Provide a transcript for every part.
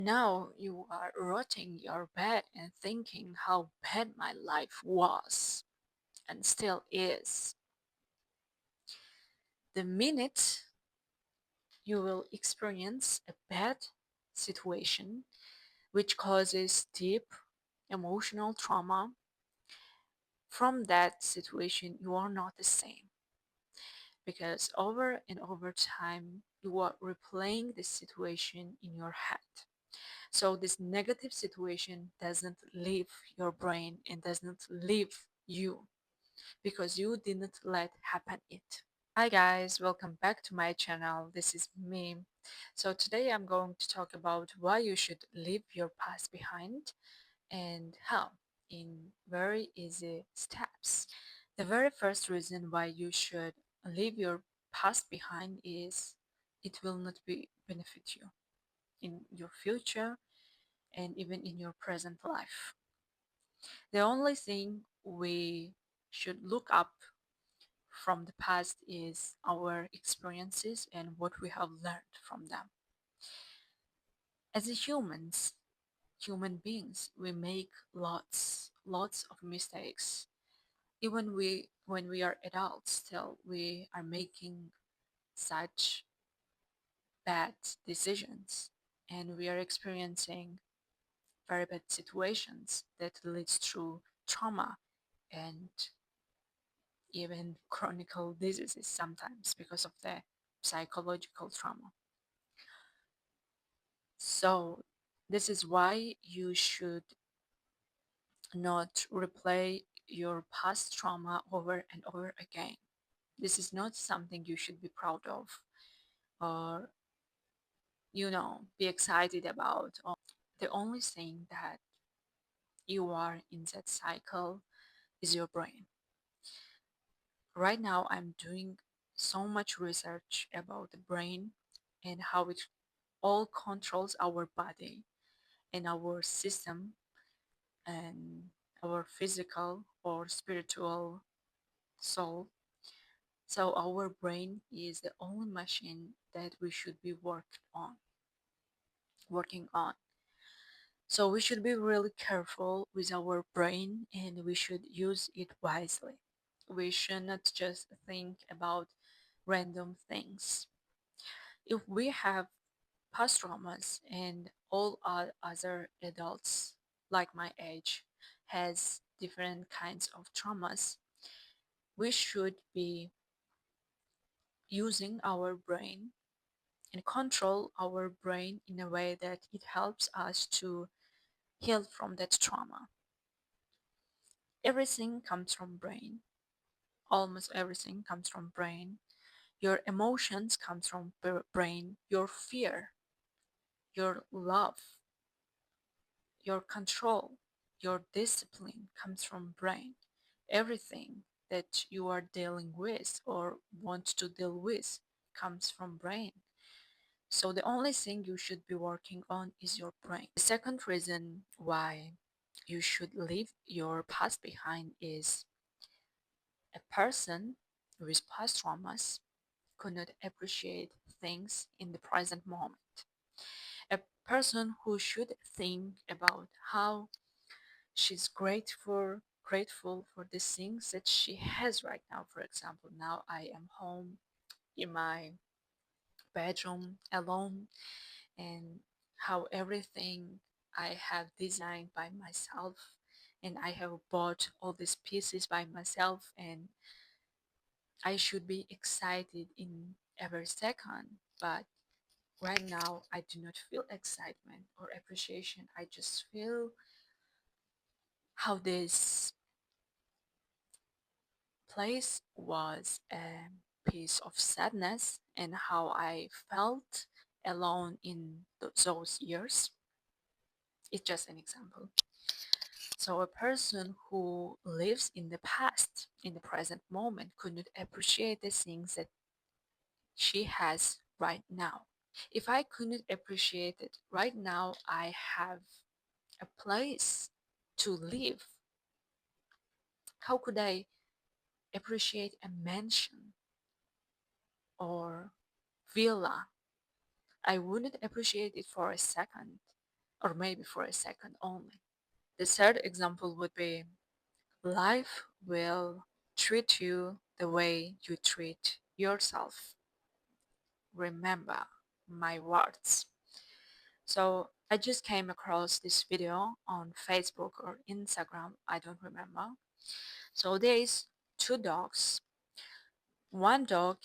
Now you are rotting your bed and thinking how bad my life was and still is. The minute you will experience a bad situation which causes deep emotional trauma, from that situation you are not the same because over and over time you are replaying this situation in your head. So this negative situation doesn't leave your brain and doesn't leave you because you didn't let happen it. Hi guys, welcome back to my channel. This is me. So today I'm going to talk about why you should leave your past behind and how in very easy steps. The very first reason why you should leave your past behind is it will not be benefit you in your future and even in your present life. The only thing we should look up from the past is our experiences and what we have learned from them. As a human beings, we make lots of mistakes. Even when we are adults, still we are making such bad decisions, and we are experiencing very bad situations that leads to trauma and even chronic diseases sometimes because of the psychological trauma. So this is why you should not replay your past trauma over and over again. This is not something you should be proud of or be excited about. The only thing that you are in that cycle is your brain. Right now I'm doing so much research about the brain and how it all controls our body and our system and our physical or spiritual soul. So our brain is the only machine that we should be working on. So we should be really careful with our brain and we should use it wisely. We should not just think about random things. If we have past traumas and all other adults like my age has different kinds of traumas, we should be using our brain and control our brain in a way that it helps us to heal from that trauma. Everything comes from brain. Almost everything comes from brain. Your emotions comes from brain. Your fear, your love, your control, your discipline comes from brain. Everything that you are dealing with or want to deal with comes from brain. So the only thing you should be working on is your brain. The second reason why you should leave your past behind is a person with past traumas could not appreciate things in the present moment. A person who should think about how she's grateful for the things that she has right now. For example, now I am home in my bedroom alone and how everything I have designed by myself and I have bought all these pieces by myself and I should be excited in every second, but right now I do not feel excitement or appreciation. I just feel how this place was a piece of sadness and how I felt alone in those years. It's just an example. So a person who lives in the past, in the present moment, could not appreciate the things that she has right now. If I couldn't appreciate it right now, I have a place to live. How could I appreciate a mansion or villa? I wouldn't appreciate it for a second. or maybe for a second only. The third example would be life will treat you the way you treat yourself. Remember my words. So I just came across this video on Facebook or Instagram, I don't remember. So there is two dogs. One dog,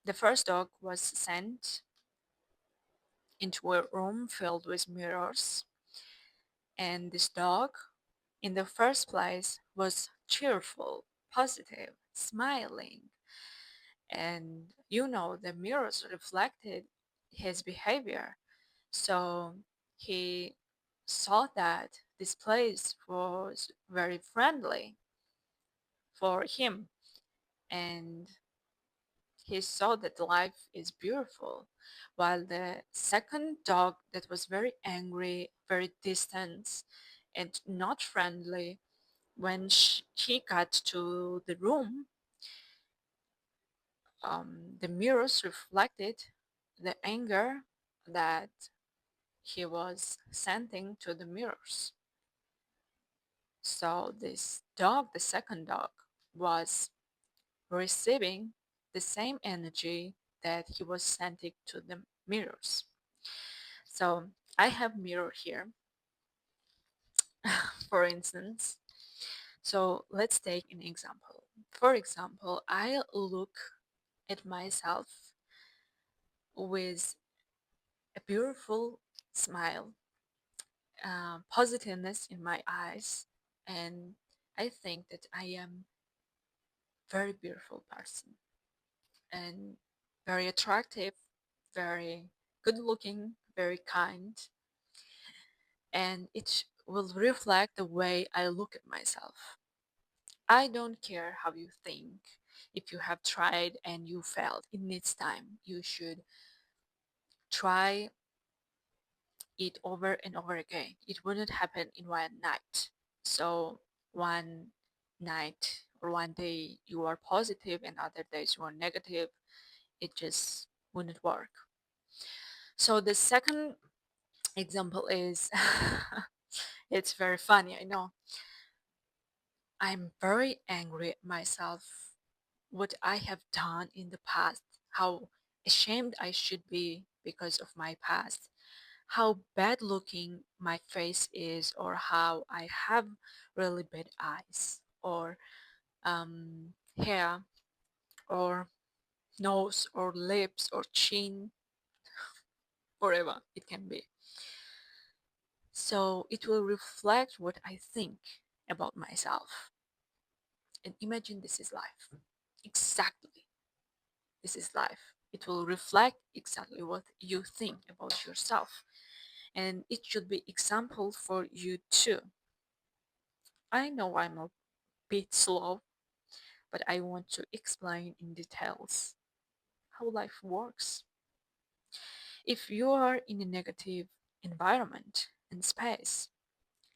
the first dog was sent into a room filled with mirrors, and this dog, in the first place, was cheerful, positive, smiling, and the mirrors reflected his behavior. So he saw that this place was very friendly for him, and he saw that life is beautiful. While the second dog, that was very angry, very distant, and not friendly, when he got to the room, the mirrors reflected the anger that he was sending to the mirrors. So this dog, the second dog, was receiving the same energy that he was sending to the mirrors. So I have mirror here, for instance. So let's take an example. For example, I look at myself with a beautiful smile, positiveness in my eyes, and I think that I am very beautiful person and very attractive, very good looking, very kind, and it will reflect the way I look at myself. I don't care how you think. If you have tried and you failed, it needs time. You should try it over and over again. It wouldn't happen in one night. So one night or one day you are positive and other days you are negative, it just wouldn't work. So the second example is it's very funny, I know. I'm very angry at myself, what I have done in the past, how ashamed I should be because of my past, how bad looking my face is, or how I have really bad eyes, or hair, or nose, or lips, or chin, whatever it can be. So it will reflect what I think about myself. And imagine this is life. Exactly. This is life. It will reflect exactly what you think about yourself. And it should be example for you too. I know I'm a bit slow, but I want to explain in details how life works. If you are in a negative environment and space,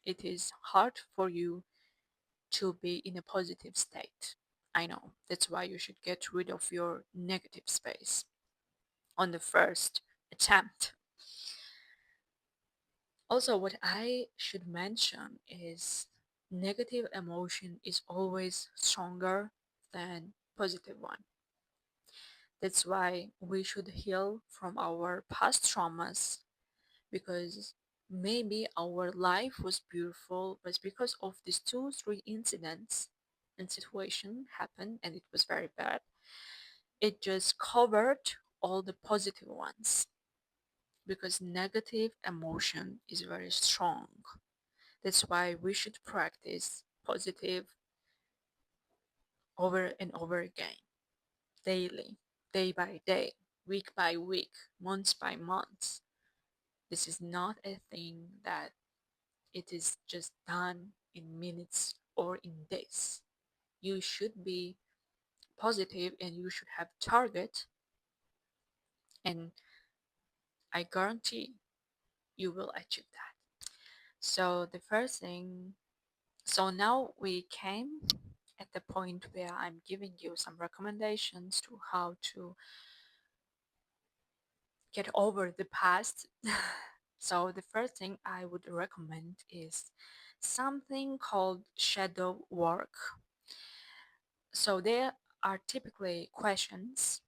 it is hard for you to be in a positive state. I know, that's why you should get rid of your negative space on the first attempt. Also, what I should mention is negative emotion is always stronger than positive one. That's why we should heal from our past traumas, because maybe our life was beautiful, but because of these two, three incidents and situation happened and it was very bad, it just covered all the positive ones, because negative emotion is very strong. That's why we should practice positive over and over again, daily, day by day, week by week, month by month. This is not a thing that it is just done in minutes or in days. You should be positive and you should have target, and I guarantee you will achieve that. So the first thing, so now we came at the point where I'm giving you some recommendations to how to get over the past So the first thing I would recommend is something called shadow work. So there are typically questions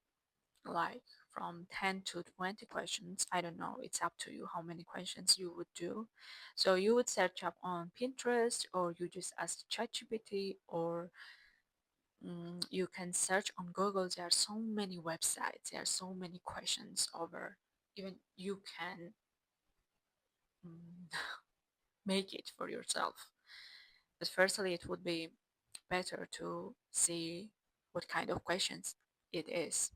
like from 10 to 20 questions. I don't know, it's up to you how many questions you would do. So you would search up on Pinterest, or you just ask ChatGPT, or you can search on Google. There are so many websites, there are so many questions over. Even you can mm, make it for yourself. But firstly, it would be better to see what kind of questions it is.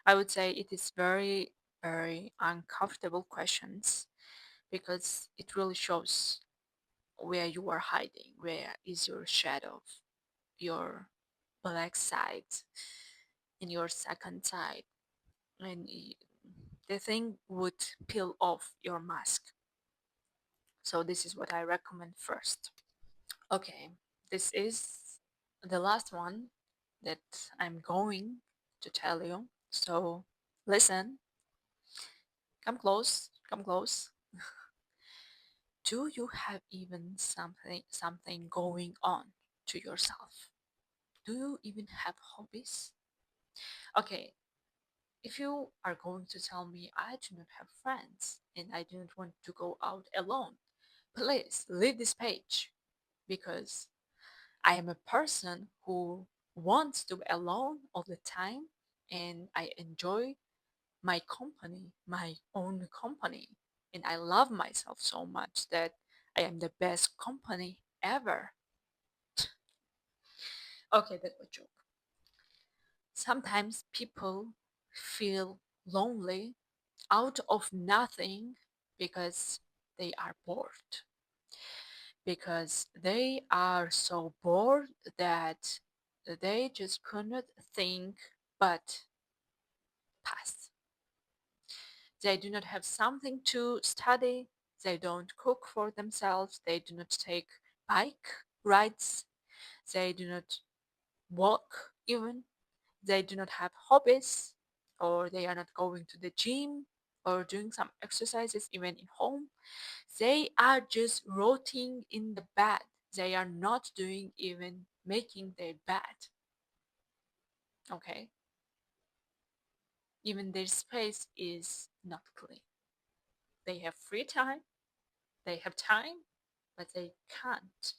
I would say it is very, very uncomfortable questions because it really shows where you are hiding, where is your shadow, your black side, in your second side, and the thing would peel off your mask. So this is what I recommend first. Okay, this is the last one that I'm going to tell you. So listen, come close, come close. Do you have even something going on to yourself? Do you even have hobbies? Okay, if you are going to tell me I do not have friends and I do not want to go out alone, please leave this page, because I am a person who wants to be alone all the time, and I enjoy my company, my own company. And I love myself so much that I am the best company ever. Okay, that was a joke. Sometimes people feel lonely out of nothing because they are bored. Because they are so bored that they just cannot think but pass. They do not have something to study. They don't cook for themselves. They do not take bike rides. They do not walk even. They do not have hobbies, or they are not going to the gym or doing some exercises even in home. They are just rotting in the bed. They are not doing even making their bed. Okay? Even their space is not clean. They have free time, they have time, but they can't.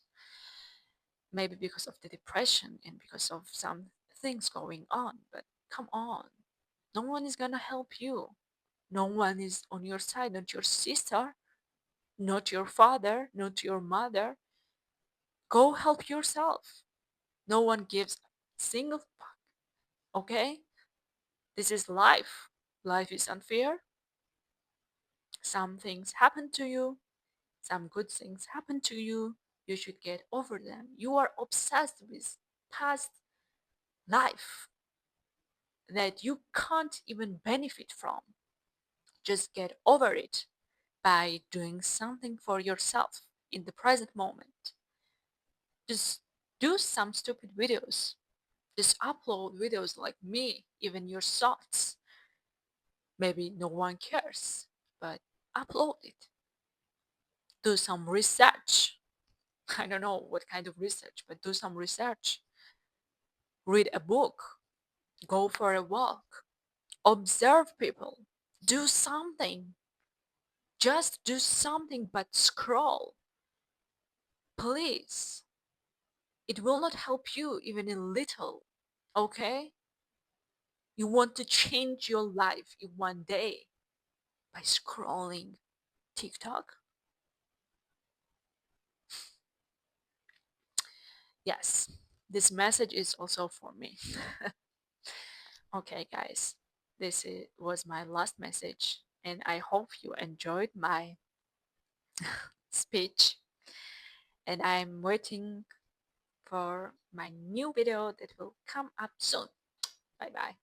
Maybe because of the depression and because of some things going on. But come on, no one is gonna help you. No one is on your side, not your sister, not your father, not your mother. Go help yourself. No one gives a single fuck, okay? This is life. Life is unfair. Some things happen to you, some good things happen to you. You should get over them. You are obsessed with past life that you can't even benefit from. Just get over it by doing something for yourself in the present moment. Just do some stupid videos. Just upload videos like me, even your thoughts. Maybe no one cares, but upload it. Do some research. I don't know what kind of research, but do some research. Read a book. Go for a walk. Observe people. Do something. Just do something but scroll. Please. It will not help you even a little. Okay? You want to change your life in one day by scrolling TikTok? Yes, this message is also for me. Okay, guys, was my last message, and I hope you enjoyed my speech. And I'm waiting for my new video that will come up soon. Bye bye.